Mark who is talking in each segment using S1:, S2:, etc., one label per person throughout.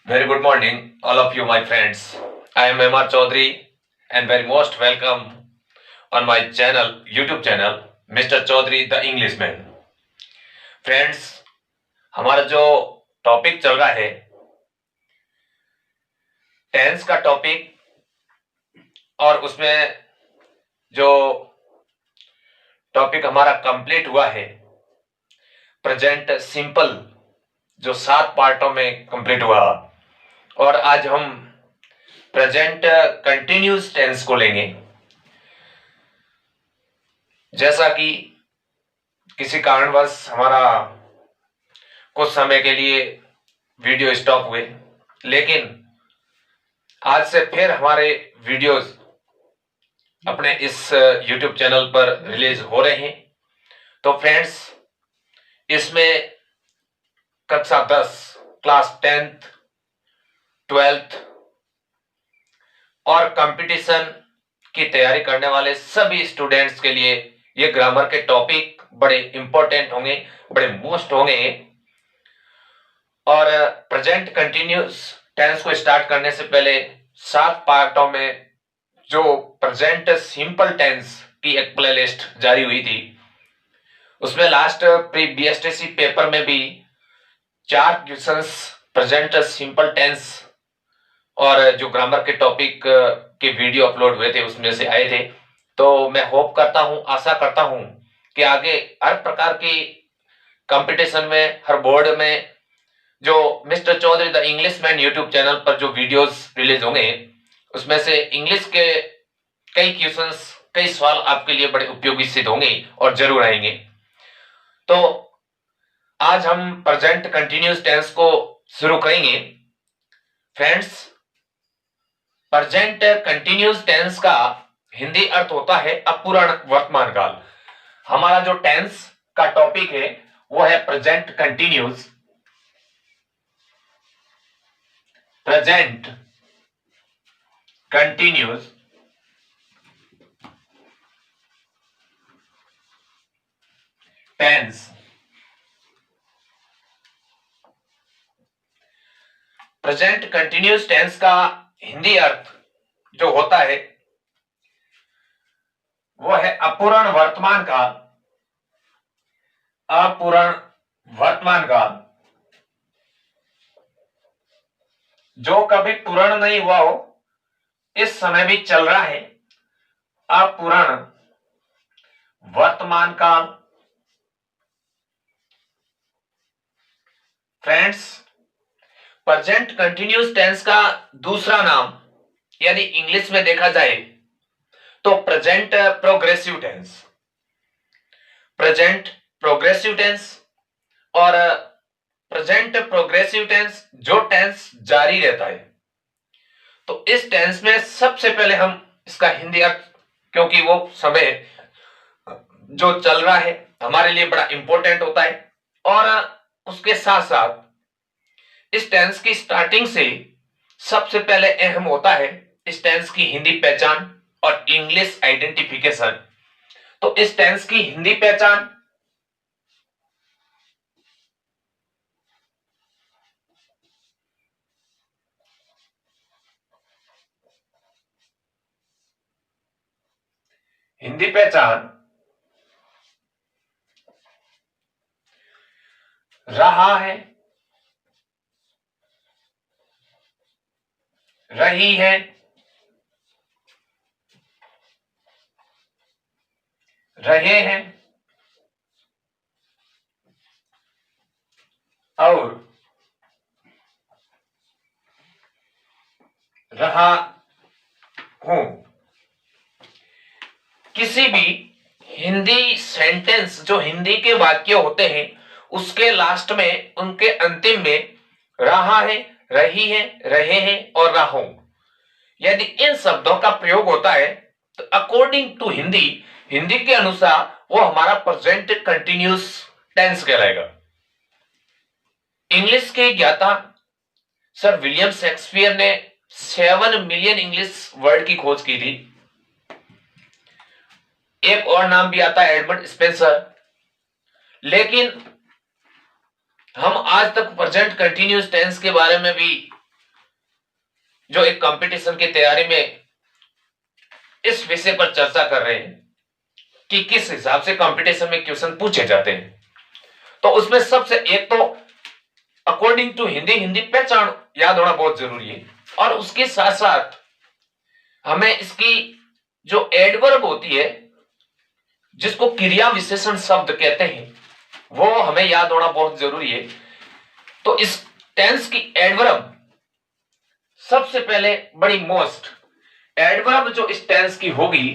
S1: Very good morning, all of you, my friends. I am MR Chaudhary and very most welcome on my channel, YouTube channel, Mr. Chaudhary the Englishman. Friends, हमारा जो topic चल रहा है tense का topic, और उसमें जो topic हमारा कंप्लीट हुआ है प्रेजेंट सिंपल, जो 7 पार्टों में कंप्लीट हुआ, और आज हम प्रेजेंट कंटिन्यूस टेंस को लेंगे। जैसा कि किसी कारणवश हमारा कुछ समय के लिए वीडियो स्टॉप हुए, लेकिन आज से फिर हमारे वीडियोस अपने इस YouTube चैनल पर रिलीज हो रहे हैं। तो फ्रेंड्स, इसमें कक्षा 10, क्लास 10th, 12th और कंपटीशन की तैयारी करने वाले सभी स्टूडेंट्स के लिए ये ग्रामर के टॉपिक बड़े इंपॉर्टेंट होंगे, बड़े मोस्ट होंगे। और प्रेजेंट कंटिन्यूस टेंस को स्टार्ट करने से पहले 7 पार्टों में जो प्रेजेंट सिंपल टेंस की एक प्लेलिस्ट जारी हुई थी, उसमें लास्ट प्री बीएसटीसी पेपर में भी 4 क्वेश्चंस प्रेजेंट सिंपल टेंस और जो ग्रामर के टॉपिक के वीडियो अपलोड हुए थे उसमें से आए थे। तो मैं होप करता हूं, आशा करता हूं कि आगे हर प्रकार की कंपटीशन में, हर बोर्ड में जो mister Chaudhary the Englishman YouTube channel पर जो वीडियोस रिलीज होंगे, उसमें से इंग्लिश के कई क्वेश्चंस, कई सवाल आपके लिए बड़े उपयोगी सिद्ध होंगे और जरूर आएंगे। तो आज हम प्रेजेंट कंटिन्यूस टेंस को शुरू करेंगे। फ्रेंड्स, प्रेजेंट कंटिन्यूस टेंस का हिंदी अर्थ होता है अपूर्ण वर्तमान काल। हमारा जो टेंस का टॉपिक है वो है present continuous, present continuous tense. Present continuous tense का हिंदी अर्थ जो होता है वो है अपूर्ण वर्तमान काल। अपूर्ण वर्तमान काल जो कभी पूर्ण नहीं हुआ हो, इस समय भी चल रहा है। अपूर्ण वर्तमान काल। फ्रेंड्स, प्रेजेंट कंटिन्यूस टेंस का दूसरा नाम, यानी इंग्लिश में देखा जाए तो present progressive tense, present progressive tense और प्रेजेंट प्रोग्रेसिव टेंस जो टेंस जारी रहता है। तो इस टेंस में सबसे पहले हम इसका हिंदी अर्थ, क्योंकि वो समय जो चल रहा है हमारे लिए बड़ा इंपॉर्टेंट होता है, और उसके साथ साथ इस टेंस की स्टार्टिंग से सबसे पहले अहम होता है इस टेंस की हिंदी पहचान और इंग्लिश आइडेंटिफिकेशन। तो इस टेंस की हिंदी पहचान, हिंदी पहचान रहा है, रही है, रहे हैं और रहा हूं। किसी भी हिंदी सेंटेंस, जो हिंदी के वाक्य होते हैं, उसके लास्ट में, उनके अंतिम में रहा है, रही है, रहे हैं और रहूं, यदि इन शब्दों का प्रयोग होता है तो अकॉर्डिंग टू हिंदी, हिंदी के अनुसार वो हमारा प्रेजेंट कंटिन्यूस टेंस कहलाएगा। इंग्लिश के ज्ञाता सर विलियम शेक्सपियर ने 7 मिलियन इंग्लिश वर्ड की खोज की थी। एक और नाम भी आता है एडमंड स्पेंसर। लेकिन हम आज तक प्रेजेंट कंटिन्यूस टेंस के बारे में भी जो एक कंपटीशन की तैयारी में इस विषय पर चर्चा कर रहे हैं कि किस हिसाब से कंपटीशन में क्वेश्चन पूछे जाते हैं, तो उसमें सबसे एक तो अकॉर्डिंग टू हिंदी, हिंदी पहचान याद होना बहुत जरूरी है। और उसके साथ साथ हमें इसकी जो एडवर्ब होती है, जिसको क्रिया विशेषण शब्द कहते हैं, वो हमें याद होना बहुत जरूरी है। तो इस टेंस की एडवर्ब सबसे पहले बड़ी मोस्ट एडवर्ब जो इस टेंस की होगी,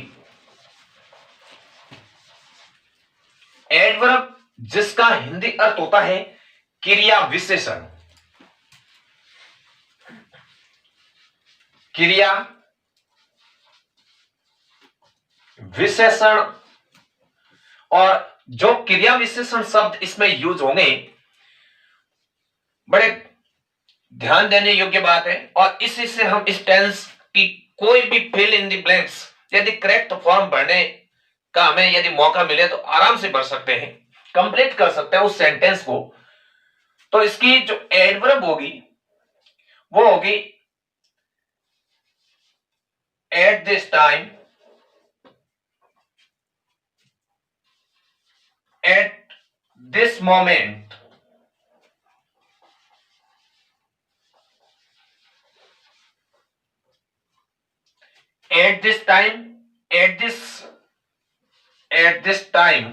S1: एडवर्ब जिसका हिंदी अर्थ होता है क्रिया विशेषण, क्रिया विशेषण। और जो क्रिया विशेषण शब्द इसमें यूज होंगे, बड़े ध्यान देने योग्य बात है। और इसी से हम इस टेंस की कोई भी फिल इन द ब्लैंक्स यदि करेक्ट फॉर्म भरने का हमें यदि मौका मिले तो आराम से भर सकते हैं, कंप्लीट कर सकते हैं उस सेंटेंस को। तो इसकी जो एडवर्ब होगी वो होगी at this time, at this moment, at this time, at this time,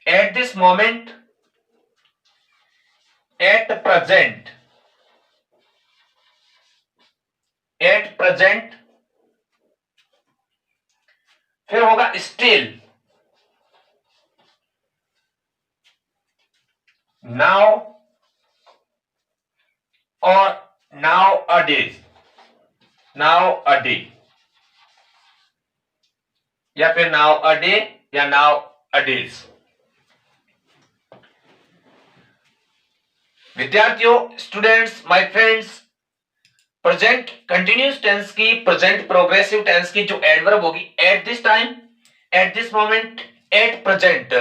S1: at this moment, at present, at present। फिर होगा still, now और nowadays, nowadays या फिर nowadays या nowadays। विद्यार्थियों, students, my friends, present continuous tense की, present progressive tense की जो एडवर्ब होगी at this time, at this moment, at present,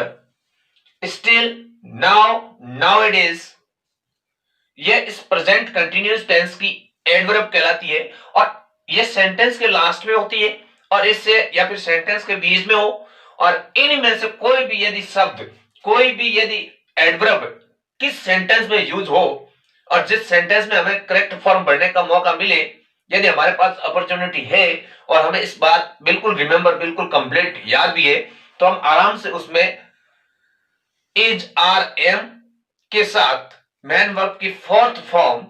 S1: still, now, nowadays, ये इस प्रेजेंट कंटिन्यूस टेंस की एडवर्ब कहलाती है। और ये सेंटेंस के लास्ट में होती है और इससे या फिर सेंटेंस के बीच में हो, और इनमें से कोई भी यदि शब्द, कोई भी यदि एडवर्ब किस सेंटेंस में यूज हो और जिस सेंटेंस में हमें करेक्ट फॉर्म भरने का मौका मिले, यदि हमारे पास अपॉर्चुनिटी है और हमें इस बात बिल्कुल रिमेंबर, बिल्कुल कंप्लीट याद भी है, तो हम आराम से उसमें इज, आर, एम के साथ मैन वर्ब की फोर्थ फॉर्म,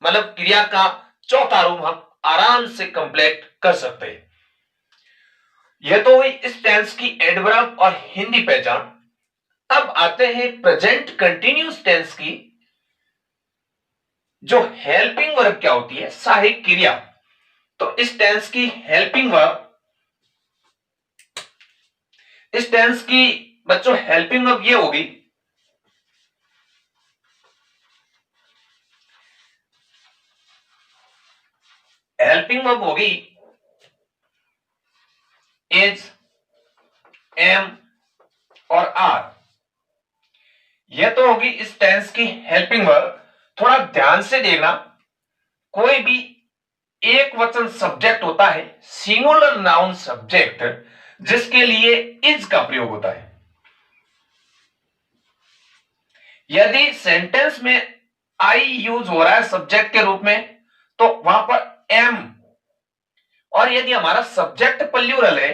S1: मतलब क्रिया का चौथा रूप, हम आराम से कंप्लीट कर सकते हैं। यह तो हुई इस टेंस की एडवर्ब और हिंदी पहचान। अब आते हैं प्रेजेंट कंटिन्यूस टेंस की जो हेल्पिंग वर्ब क्या होती है, सहायक क्रिया। तो इस टेंस की हेल्पिंग वर्ब, इस टेंस की बच्चों हेल्पिंग वर्ब ये होगी हेल्पिंग वर्ब होगी इज, एम और आर। यह तो होगी इस टेंस की हेल्पिंग वर्ब। थोड़ा ध्यान से देखना, कोई भी एक वचन सब्जेक्ट होता है, सिंगुलर नाउन सब्जेक्ट, जिसके लिए इज का प्रयोग होता है। यदि सेंटेंस में आई यूज हो रहा है सब्जेक्ट के रूप में, तो वहां पर एम, और यदि हमारा सब्जेक्ट प्लूरल है,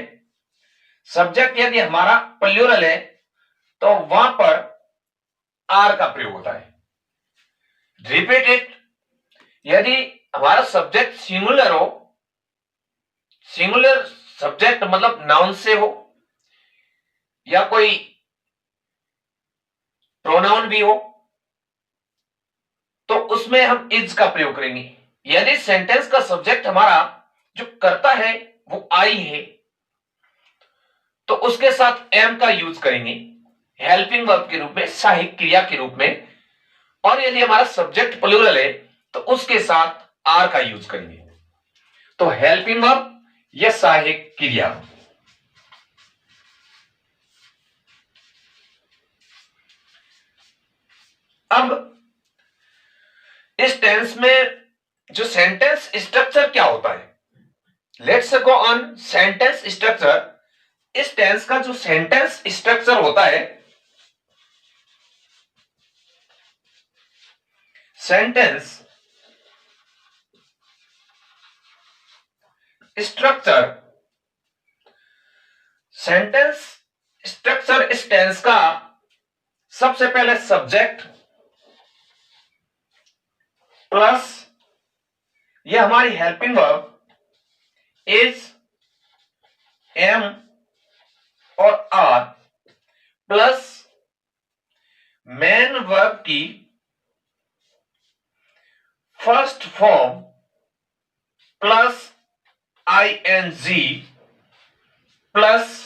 S1: सब्जेक्ट यदि हमारा प्लूरल है, तो वहां पर आर का प्रयोग होता है। रिपीट इट, यदि हमारा सब्जेक्ट सिंगुलर हो, सिंगुलर सब्जेक्ट मतलब नाउन से हो या कोई प्रोनाउन भी हो, तो उसमें हम इज का प्रयोग करेंगे। यदि सेंटेंस का सब्जेक्ट हमारा जो करता है वो आई है, तो उसके साथ एम का यूज करेंगे हेल्पिंग वर्ब के रूप में, सहायक क्रिया के रूप में। और यदि हमारा सब्जेक्ट प्लूरल है तो उसके साथ आर का यूज करेंगे। तो हेल्पिंग वर्ब या सहायक क्रिया। अब इस टेंस में जो सेंटेंस स्ट्रक्चर क्या होता है, let's go on sentence structure. इस टेंस का जो सेंटेंस स्ट्रक्चर होता है, सेंटेंस स्ट्रक्चर, सेंटेंस स्ट्रक्चर इस टेंस का सबसे पहले सब्जेक्ट प्लस ये हमारी हेल्पिंग वर्ब इज, एम और आर प्लस मेन वर्ब की first form plus ING plus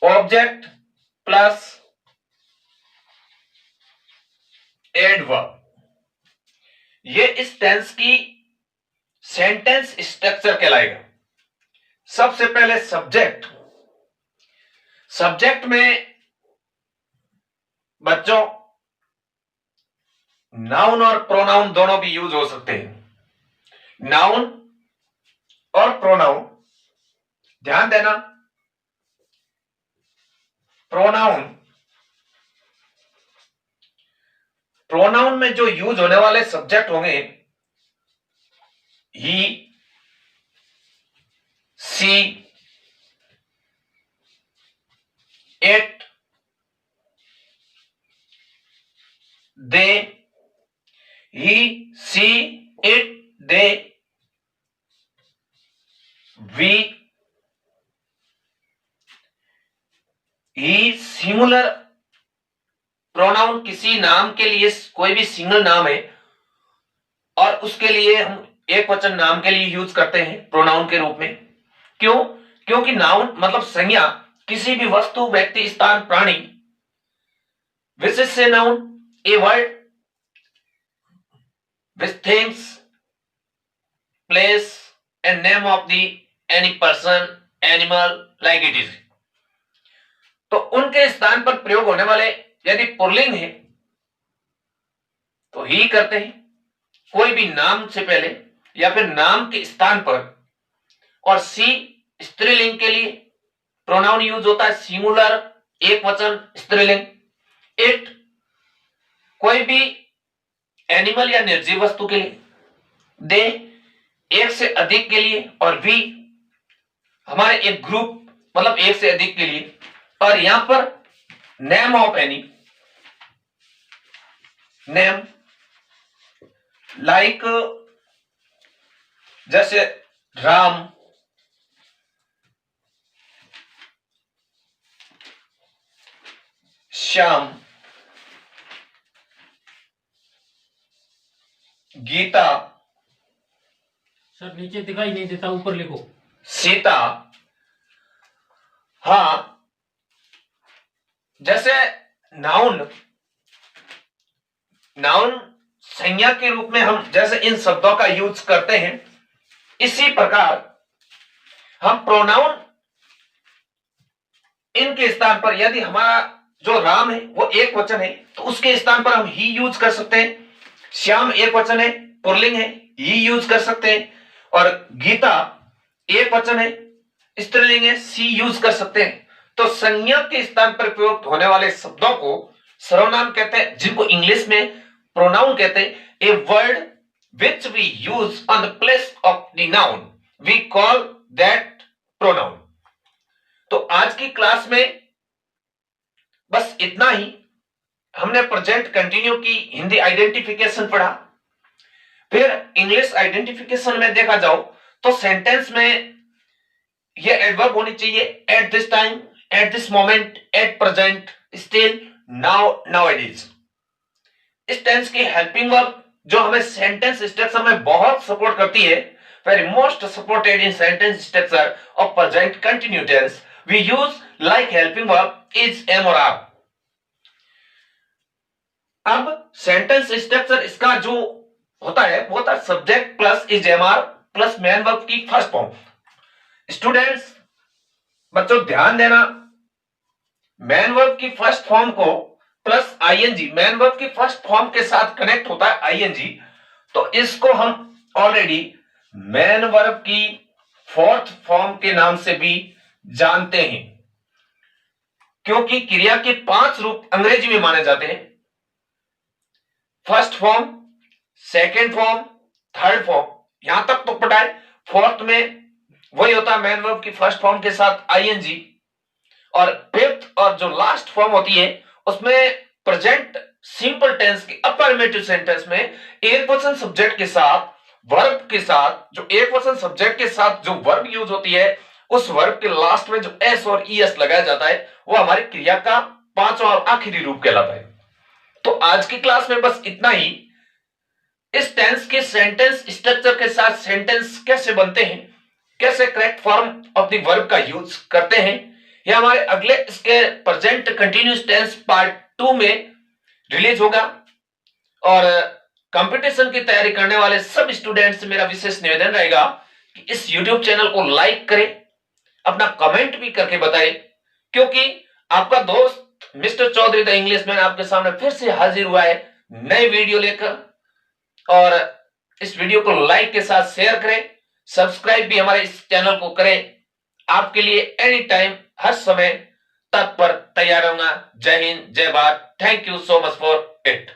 S1: object plus adverb. ये इस टेंस की सेंटेंस स्ट्रक्चर कहलाएगा। सबसे पहले सब्जेक्ट, सब्जेक्ट में बच्चों नाउन और प्रोनाउन दोनों भी यूज हो सकते हैं। नाउन और प्रोनाउन, ध्यान देना, प्रोनाउन, प्रोनाउन में जो यूज होने वाले सब्जेक्ट होंगे he, she, it, they, he, she, it, they, we, he singular pronoun किसी नाम के लिए, कोई भी सिंगल नाम है और उसके लिए हम एक वचन नाम के लिए यूज करते हैं प्रोनाउन के रूप में। क्यों? क्योंकि नाउन मतलब संज्ञा किसी भी वस्तु, व्यक्ति, स्थान, प्राणी, विशेष से noun a word with things, place and name of the any person, animal, like it is. तो उनके स्थान पर प्रयोग होने वाले यदि पुल्लिंग है तो ही करते हैं, कोई भी नाम से पहले या फिर नाम के स्थान पर। और सी स्त्रीलिंग के लिए प्रोनाउन यूज होता है सिंगुलर, एक वचन, स्त्रीलिंग। इट कोई भी एनिमल या निर्जीव वस्तु के लिए। दे एक से अधिक के लिए। और वी हमारे एक ग्रुप मतलब एक से अधिक के लिए। और यहां पर name of any, name like जैसे राम, श्याम, गीता,
S2: सर नीचे दिखाई नहीं देता, ऊपर लिखो,
S1: सीता। हां, जैसे नाउन, नाउन संज्ञा के रूप में हम जैसे इन शब्दों का यूज करते हैं, इसी प्रकार हम प्रोनाउन इनके स्थान पर, यदि हमारा जो राम है वो एक वचन है तो उसके स्थान पर हम ही यूज कर सकते हैं। श्याम एक वचन है, पुल्लिंग है, ही यूज कर सकते हैं। और गीता एक वचन है, स्त्रीलिंग है, सी यूज कर सकते हैं। तो संज्ञा के स्थान पर प्रयुक्त होने वाले शब्दों को सर्वनाम कहते हैं, जिनको इंग्लिश में प्रोनाउन कहते हैं। A word which we use on the place of the noun we call that pronoun। तो आज की क्लास में बस इतना ही। हमने प्रेजेंट कंटिन्यू की, हिंदी आइडेंटिफिकेशन पढ़ा, फिर इंग्लिश आइडेंटिफिकेशन में देखा जाओ तो सेंटेंस में ये एडवर्ब होनी चाहिए at this time, at this moment, at present, still, now, nowadays. इस टेंस की हेल्पिंग वर्ब जो हमें सेंटेंस स्ट्रक्चर में बहुत सपोर्ट करती है, very most supported in sentence structure of present continue tense, we use like helping verb is, am और are. अब सेंटेंस स्ट्रक्चर इसका जो होता है वो होता है subject plus is, am are plus main verb की फर्स्ट फॉर्म। स्टूडेंट्स बच्चों ध्यान देना, मेन वर्ब की फर्स्ट फॉर्म को प्लस आईएनजी, मेन वर्ब की फर्स्ट फॉर्म के साथ कनेक्ट होता है आईएनजी, तो इसको हम ऑलरेडी मेन वर्ब की फोर्थ फॉर्म के नाम से भी जानते हैं, क्योंकि क्रिया के 5 रूप अंग्रेजी में माने जाते हैं। First form, second form, third form, यहां तक तो पता है। फोर्थ में वही होता है मेन वर्ब की फर्स्ट फॉर्म के साथ आईएनजी, और फिफ्थ और जो लास्ट फॉर्म होती है उसमें प्रेजेंट सिंपल टेंस की अफर्मेटिव सेंटेंस में एक वचन सब्जेक्ट के साथ वर्ब के साथ, जो एक वचन सब्जेक्ट के साथ जो वर्ब यूज होती है उस वर्ब के लास्ट में जो एस और ईएस लगाया जाता है वो हमारी क्रिया का पांचवा और आखिरी रूप कहलाता है। तो आज की क्लास में बस इतना ही। इस टेंस के सेंटेंस स्ट्रक्चर के साथ सेंटेंस कैसे बनते हैं, कैसे correct form of the verb का यूज करते हैं, ये हमारे अगले इसके प्रेजेंट कंटिन्यूस टेंस पार्ट 2 में रिलीज होगा। और कंपटीशन की तैयारी करने वाले सब स्टूडेंट्स से मेरा विशेष निवेदन रहेगा कि इस YouTube चैनल को लाइक करें, अपना कमेंट भी करके बताएं, क्योंकि आपका दोस्त मिस्टर चौधरी द इंग्लिशमैन आपके सामने फिर से हाजिर हुआ है नई वीडियो लेकर। और इस वीडियो को लाइक के साथ शेयर करें, सब्सक्राइब भी हमारे इस चैनल को करें। आपके लिए एनी टाइम हर समय तत्पर तैयार रहूंगा। जय हिंद, जय Bharat. Thank you so much for it.